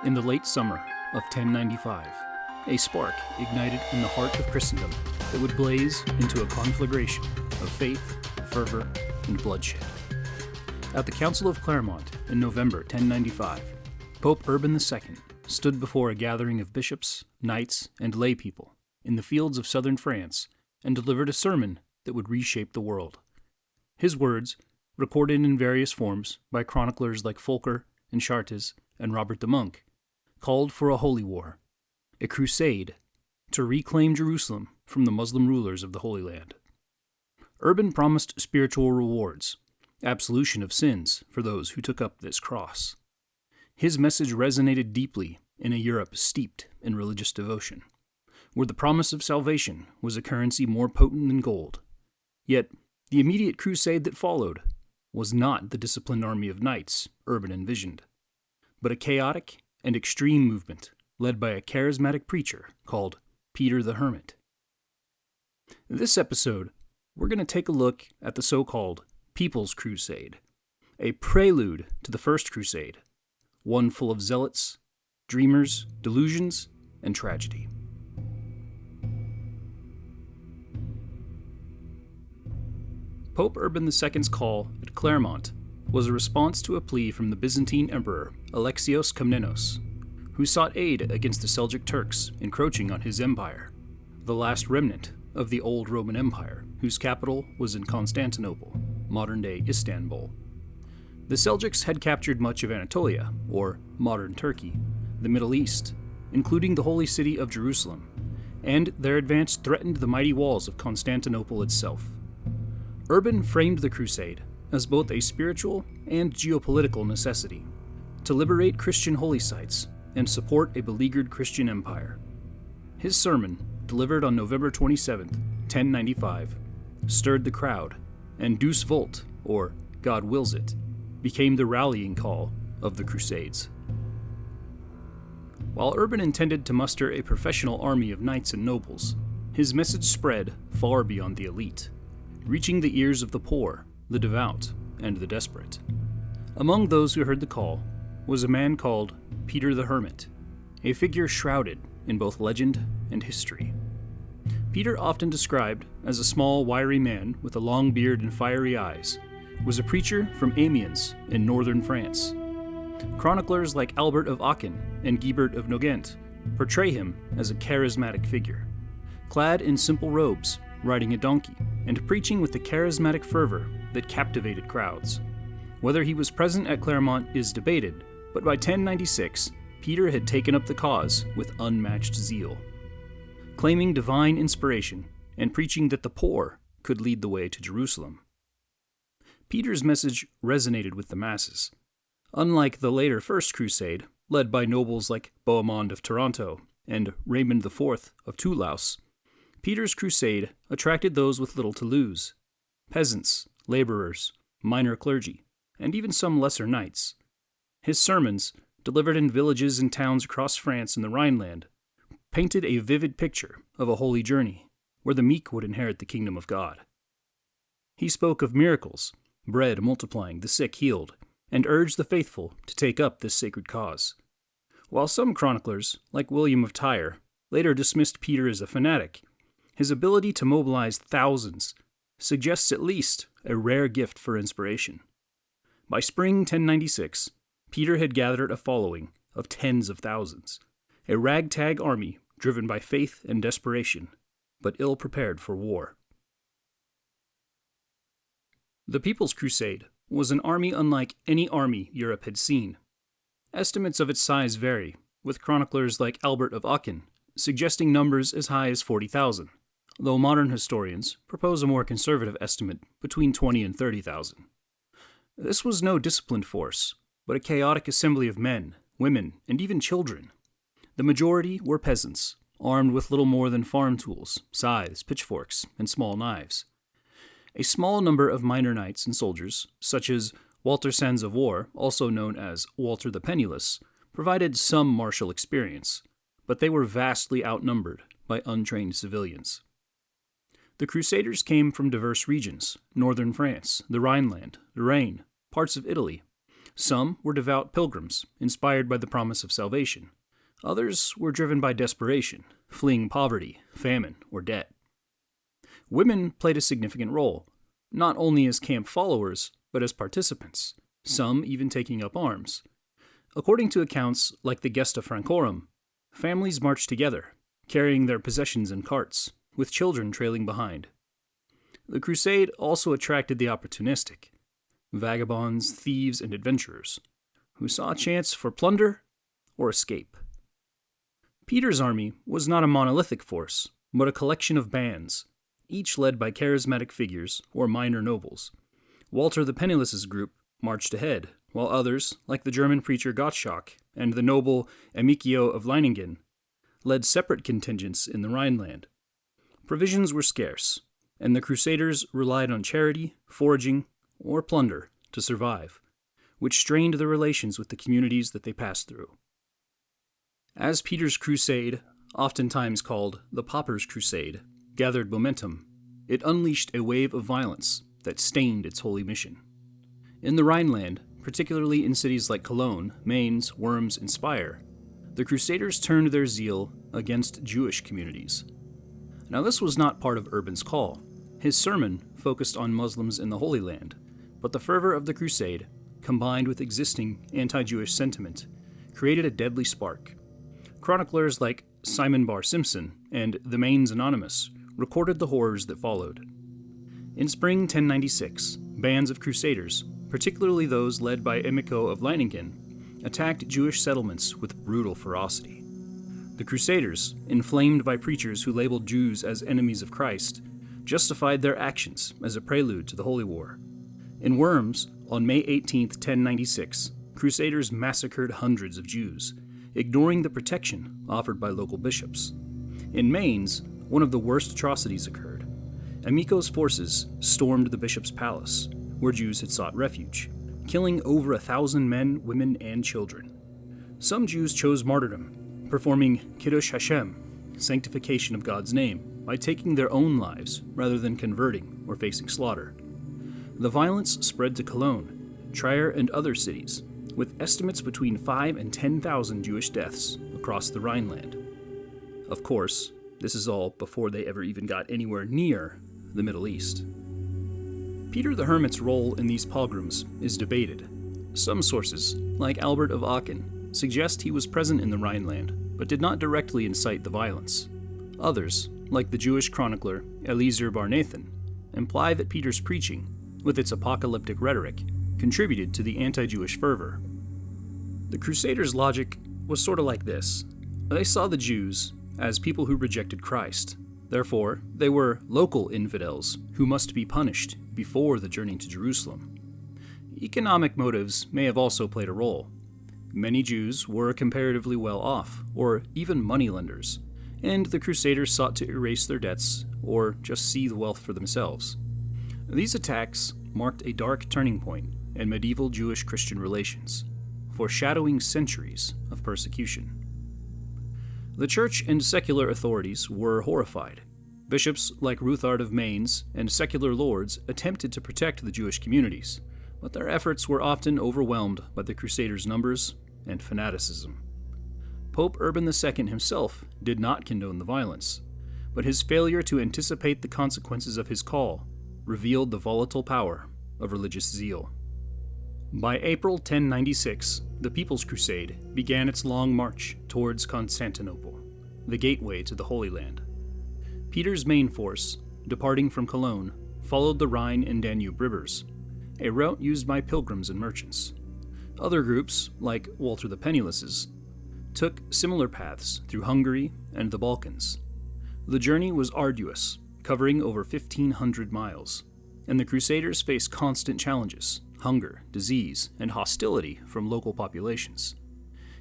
In the late summer of 1095, a spark ignited in the heart of Christendom that would blaze into a conflagration of faith, fervor, and bloodshed. At the Council of Clermont in November 1095, Pope Urban II stood before a gathering of bishops, knights, and lay people in the fields of southern France and delivered a sermon that would reshape the world. His words, recorded in various forms by chroniclers like Fulcher and Chartres and Robert the Monk, called for a holy war, a crusade, to reclaim Jerusalem from the Muslim rulers of the Holy Land. Urban promised spiritual rewards, absolution of sins for those who took up this cross. His message resonated deeply in a Europe steeped in religious devotion, where the promise of salvation was a currency more potent than gold. Yet, the immediate crusade that followed was not the disciplined army of knights Urban envisioned, but a chaotic and extreme movement led by a charismatic preacher called Peter the Hermit. This episode, we're going to take a look at the so-called Peoples Crusade, a prelude to the First Crusade, one full of zealots, dreamers, delusions, and tragedy. Pope Urban II's call at Clermont was a response to a plea from the Byzantine Emperor Alexios Komnenos, who sought aid against the Seljuk Turks encroaching on his empire, the last remnant of the old Roman Empire, whose capital was in Constantinople, modern-day Istanbul. The Seljuks had captured much of Anatolia, or modern Turkey, the Middle East, including the holy city of Jerusalem, and their advance threatened the mighty walls of Constantinople itself. Urban framed the crusade as both a spiritual and geopolitical necessity to liberate Christian holy sites and support a beleaguered Christian empire. His sermon, delivered on November 27, 1095, stirred the crowd, and Deus Vult, or God Wills It, became the rallying call of the Crusades. While Urban intended to muster a professional army of knights and nobles, his message spread far beyond the elite, reaching the ears of the poor, the devout, and the desperate. Among those who heard the call was a man called Peter the Hermit, a figure shrouded in both legend and history. Peter, often described as a small, wiry man with a long beard and fiery eyes, was a preacher from Amiens in northern France. Chroniclers like Albert of Aachen and Guibert of Nogent portray him as a charismatic figure, clad in simple robes, riding a donkey, and preaching with the charismatic fervor that captivated crowds. Whether he was present at Clermont is debated, but by 1096, Peter had taken up the cause with unmatched zeal, claiming divine inspiration and preaching that the poor could lead the way to Jerusalem. Peter's message resonated with the masses. Unlike the later First Crusade, led by nobles like Bohemond of Taranto and Raymond IV of Toulouse, Peter's crusade attracted those with little to lose: peasants, laborers, minor clergy, and even some lesser knights. His sermons, delivered in villages and towns across France and the Rhineland, painted a vivid picture of a holy journey where the meek would inherit the kingdom of God. He spoke of miracles, bread multiplying, the sick healed, and urged the faithful to take up this sacred cause. While some chroniclers, like William of Tyre, later dismissed Peter as a fanatic, his ability to mobilize thousands suggests at least a rare gift for inspiration. By spring 1096, Peter had gathered a following of tens of thousands, a ragtag army driven by faith and desperation, but ill prepared for war. The People's Crusade was an army unlike any army Europe had seen. Estimates of its size vary, with chroniclers like Albert of Aachen suggesting numbers as high as 40,000, though modern historians propose a more conservative estimate between 20 and 30,000. This was no disciplined force, but a chaotic assembly of men, women, and even children. The majority were peasants, armed with little more than farm tools, scythes, pitchforks, and small knives. A small number of minor knights and soldiers, such as Walter Sans of War, also known as Walter the Penniless, provided some martial experience, but they were vastly outnumbered by untrained civilians. The Crusaders came from diverse regions: northern France, the Rhineland, Lorraine, parts of Italy. Some were devout pilgrims, inspired by the promise of salvation. Others were driven by desperation, fleeing poverty, famine, or debt. Women played a significant role, not only as camp followers, but as participants, some even taking up arms. According to accounts like the Gesta Francorum, families marched together, carrying their possessions in carts, with children trailing behind. The crusade also attracted the opportunistic, vagabonds, thieves, and adventurers, who saw a chance for plunder or escape. Peter's army was not a monolithic force, but a collection of bands, each led by charismatic figures or minor nobles. Walter the Penniless's group marched ahead, while others, like the German preacher Gottschalk and the noble Amicio of Leiningen, led separate contingents in the Rhineland. Provisions were scarce, and the Crusaders relied on charity, foraging, or plunder to survive, which strained their relations with the communities that they passed through. As Peter's Crusade, oftentimes called the Paupers Crusade, gathered momentum, it unleashed a wave of violence that stained its holy mission. In the Rhineland, particularly in cities like Cologne, Mainz, Worms, and Speyer, the Crusaders turned their zeal against Jewish communities. Now, this was not part of Urban's call. His sermon focused on Muslims in the Holy Land, but the fervor of the crusade, combined with existing anti-Jewish sentiment, created a deadly spark. Chroniclers like Simon Bar Simpson and the Mainz Anonymous recorded the horrors that followed. In spring 1096, bands of crusaders, particularly those led by Amico of Leiningen, attacked Jewish settlements with brutal ferocity. The Crusaders, inflamed by preachers who labeled Jews as enemies of Christ, justified their actions as a prelude to the Holy War. In Worms, on May 18, 1096, Crusaders massacred hundreds of Jews, ignoring the protection offered by local bishops. In Mainz, one of the worst atrocities occurred. Amico's forces stormed the bishop's palace, where Jews had sought refuge, killing over 1,000 men, women, and children. Some Jews chose martyrdom, performing Kiddush Hashem, sanctification of God's name, by taking their own lives rather than converting or facing slaughter. The violence spread to Cologne, Trier, and other cities, with estimates between 5,000 and 10,000 Jewish deaths across the Rhineland. Of course, this is all before they ever even got anywhere near the Middle East. Peter the Hermit's role in these pogroms is debated. Some sources, like Albert of Aachen, suggest he was present in the Rhineland, but did not directly incite the violence. Others, like the Jewish chronicler Eliezer Bar Nathan, imply that Peter's preaching, with its apocalyptic rhetoric, contributed to the anti-Jewish fervor. The Crusaders' logic was sort of like this. They saw the Jews as people who rejected Christ. Therefore, they were local infidels who must be punished before the journey to Jerusalem. Economic motives may have also played a role. Many Jews were comparatively well off, or even moneylenders, and the Crusaders sought to erase their debts or just see the wealth for themselves. These attacks marked a dark turning point in medieval Jewish-Christian relations, foreshadowing centuries of persecution. The church and secular authorities were horrified. Bishops like Ruthard of Mainz and secular lords attempted to protect the Jewish communities, but their efforts were often overwhelmed by the Crusaders' numbers and fanaticism. Pope Urban II himself did not condone the violence, but his failure to anticipate the consequences of his call revealed the volatile power of religious zeal. By April 1096, the Peoples Crusade began its long march towards Constantinople, the gateway to the Holy Land. Peter's main force, departing from Cologne, followed the Rhine and Danube rivers, a route used by pilgrims and merchants. Other groups, like Walter the Penniless's, took similar paths through Hungary and the Balkans. The journey was arduous, covering over 1,500 miles, and the Crusaders faced constant challenges, hunger, disease, and hostility from local populations.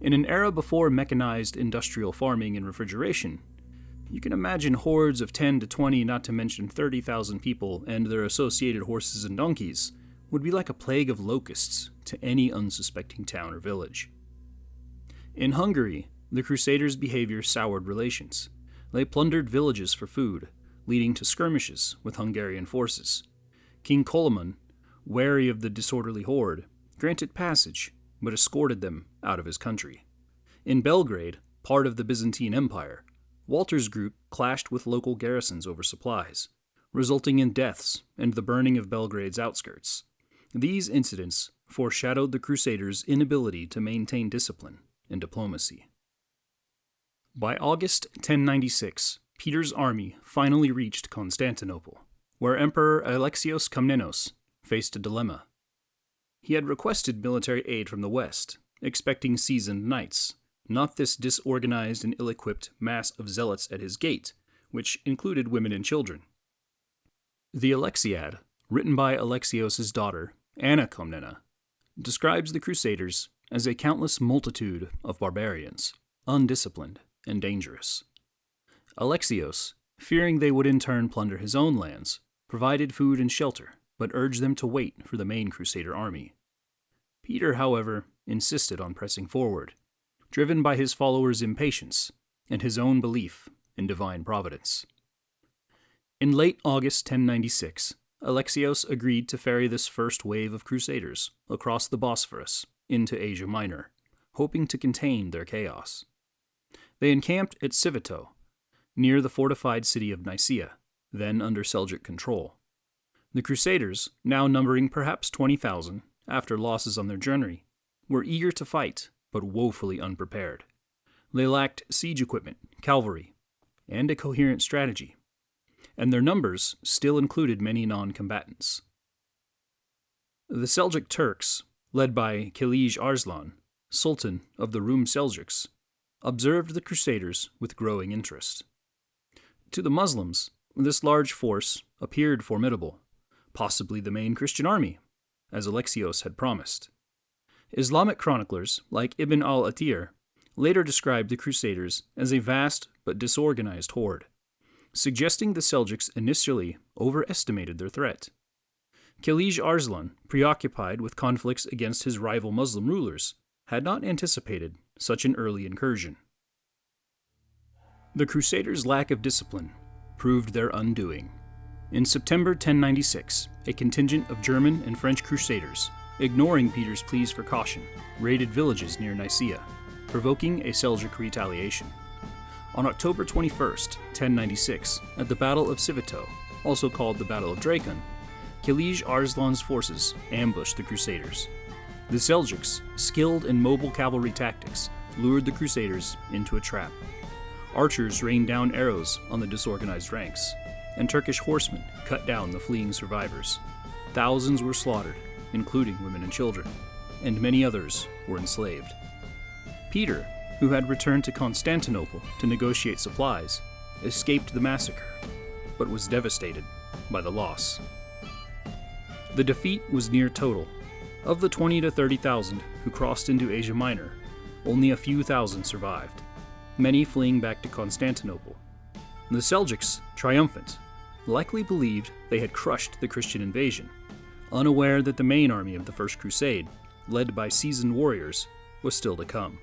In an era before mechanized industrial farming and refrigeration, you can imagine hordes of 10 to 20, not to mention 30,000 people and their associated horses and donkeys would be like a plague of locusts to any unsuspecting town or village. In Hungary, the Crusaders' behavior soured relations. They plundered villages for food, leading to skirmishes with Hungarian forces. King Koloman, wary of the disorderly horde, granted passage, but escorted them out of his country. In Belgrade, part of the Byzantine Empire, Walter's group clashed with local garrisons over supplies, resulting in deaths and the burning of Belgrade's outskirts. These incidents foreshadowed the Crusaders' inability to maintain discipline and diplomacy. By August 1096, Peter's army finally reached Constantinople, where Emperor Alexios Komnenos faced a dilemma. He had requested military aid from the west, expecting seasoned knights, not this disorganized and ill-equipped mass of zealots at his gate, which included women and children. The Alexiad, written by Alexios' daughter, Anna Komnena, describes the Crusaders as a countless multitude of barbarians, undisciplined and dangerous. Alexios, fearing they would in turn plunder his own lands, provided food and shelter, but urged them to wait for the main Crusader army. Peter, however, insisted on pressing forward, driven by his followers' impatience and his own belief in divine providence. In late August 1096, Alexios agreed to ferry this first wave of Crusaders across the Bosphorus into Asia Minor, hoping to contain their chaos. They encamped at Civito, near the fortified city of Nicaea, then under Seljuk control. The Crusaders, now numbering perhaps 20,000 after losses on their journey, were eager to fight, but woefully unprepared. They lacked siege equipment, cavalry, and a coherent strategy, and their numbers still included many non-combatants. The Seljuk Turks, led by Kilij Arslan, Sultan of the Rum Seljuks, observed the Crusaders with growing interest. To the Muslims, this large force appeared formidable, possibly the main Christian army, as Alexios had promised. Islamic chroniclers, like Ibn al-Athir, later described the Crusaders as a vast but disorganized horde, suggesting the Seljuks initially overestimated their threat. Kilij Arslan, preoccupied with conflicts against his rival Muslim rulers, had not anticipated such an early incursion. The Crusaders' lack of discipline proved their undoing. In September 1096, a contingent of German and French Crusaders, ignoring Peter's pleas for caution, raided villages near Nicaea, provoking a Seljuk retaliation. On October 21, 1096, at the Battle of Civito, also called the Battle of Drakon, Kilij Arslan's forces ambushed the Crusaders. The Seljuks, skilled in mobile cavalry tactics, lured the Crusaders into a trap. Archers rained down arrows on the disorganized ranks, and Turkish horsemen cut down the fleeing survivors. Thousands were slaughtered, including women and children, and many others were enslaved. Peter, who had returned to Constantinople to negotiate supplies, escaped the massacre, but was devastated by the loss. The defeat was near total. Of the 20 to 30,000 who crossed into Asia Minor, only a few thousand survived, many fleeing back to Constantinople. The Seljuks, triumphant, likely believed they had crushed the Christian invasion, unaware that the main army of the First Crusade, led by seasoned warriors, was still to come.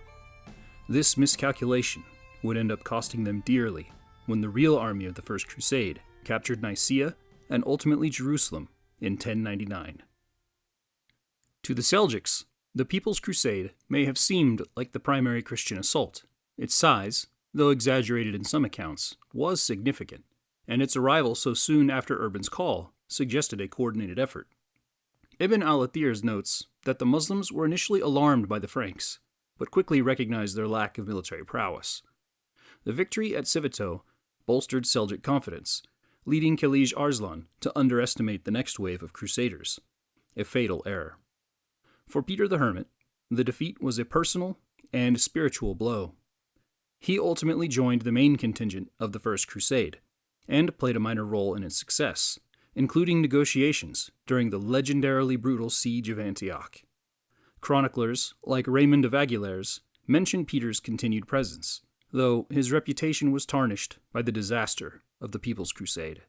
This miscalculation would end up costing them dearly when the real army of the First Crusade captured Nicaea and ultimately Jerusalem in 1099. To the Seljuks, the People's Crusade may have seemed like the primary Christian assault. Its size, though exaggerated in some accounts, was significant, and its arrival so soon after Urban's call suggested a coordinated effort. Ibn al-Athir notes that the Muslims were initially alarmed by the Franks, but quickly recognized their lack of military prowess. The victory at Civito bolstered Seljuk confidence, leading Kilij Arslan to underestimate the next wave of Crusaders, a fatal error. For Peter the Hermit, the defeat was a personal and spiritual blow. He ultimately joined the main contingent of the First Crusade, and played a minor role in its success, including negotiations during the legendarily brutal Siege of Antioch. Chroniclers, like Raymond of Aguilar's, mention Peter's continued presence, though his reputation was tarnished by the disaster of the People's Crusade.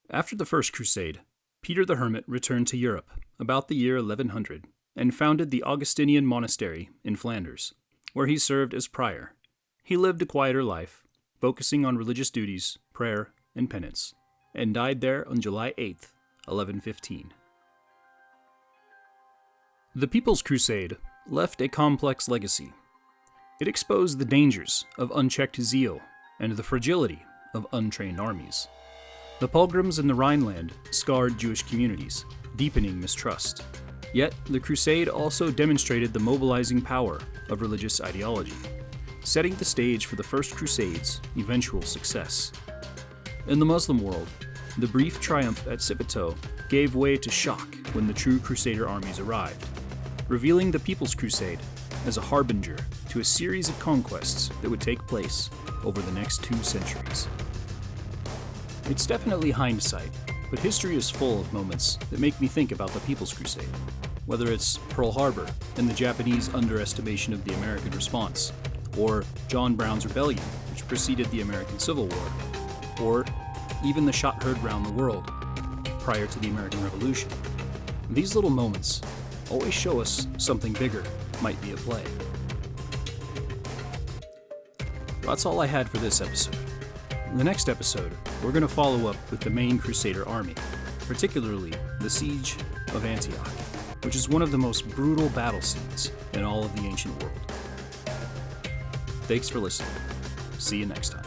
After the First Crusade, Peter the Hermit returned to Europe about the year 1100 and founded the Augustinian monastery in Flanders, where he served as prior. He lived a quieter life, focusing on religious duties, prayer, and penance, and died there on July 8, 1115. The People's Crusade left a complex legacy. It exposed the dangers of unchecked zeal and the fragility of untrained armies. The pogroms in the Rhineland scarred Jewish communities, deepening mistrust. Yet, the Crusade also demonstrated the mobilizing power of religious ideology, setting the stage for the First Crusade's eventual success. In the Muslim world, the brief triumph at Civito gave way to shock when the true Crusader armies arrived, revealing the People's Crusade as a harbinger to a series of conquests that would take place over the next 2 centuries. It's definitely hindsight, but history is full of moments that make me think about the People's Crusade. Whether it's Pearl Harbor and the Japanese underestimation of the American response, or John Brown's Rebellion, which preceded the American Civil War, or even the shot heard round the world prior to the American Revolution. These little moments always show us something bigger might be at play. That's all I had for this episode. In the next episode, we're going to follow up with the main Crusader army, particularly the Siege of Antioch, which is one of the most brutal battle scenes in all of the ancient world. Thanks for listening. See you next time.